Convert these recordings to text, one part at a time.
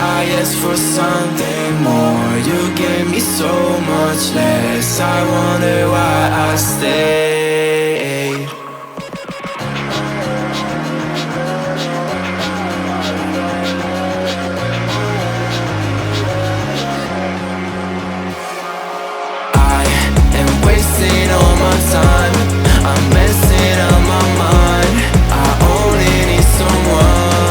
I asked for something more, you gave me so much less. I wonder why I stayed. I am wasting all my time, I'm messing up my mind. I only need someone,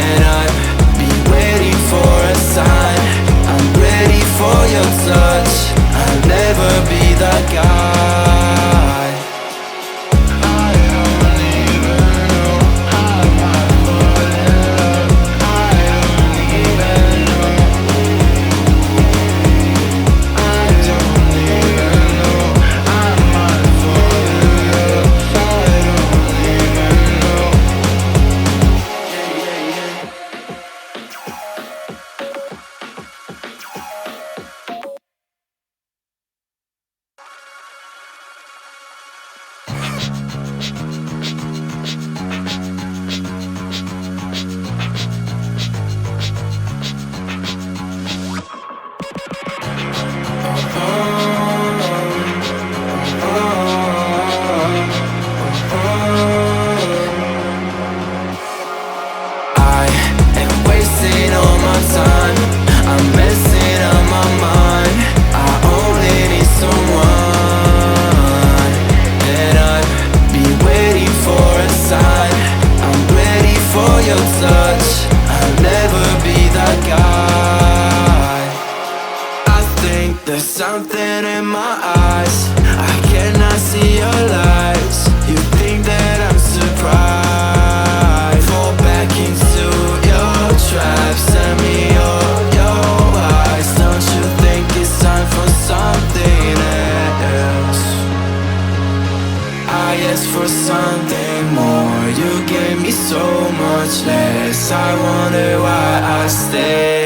and I've been waiting for a sign. I'm ready for your touch, I'll never be that guy. I don't even know how I fall in love. I don't even know. I don't even know I might fall in love. I don't even know. Yeah, yeah, yeah. I am wasting all my time, I'm messing up my mind. I only need someone, and I've been waiting for a sign. I'm ready for your touch, I'll never be that guy. I think there's something in my eyes, I cannot see your lights. You think that I'm surprised, fall back into your trap. Send me your eyes. Don't you think it's time for something else? I asked for something more, you gave me so much less. I wonder why I stayed.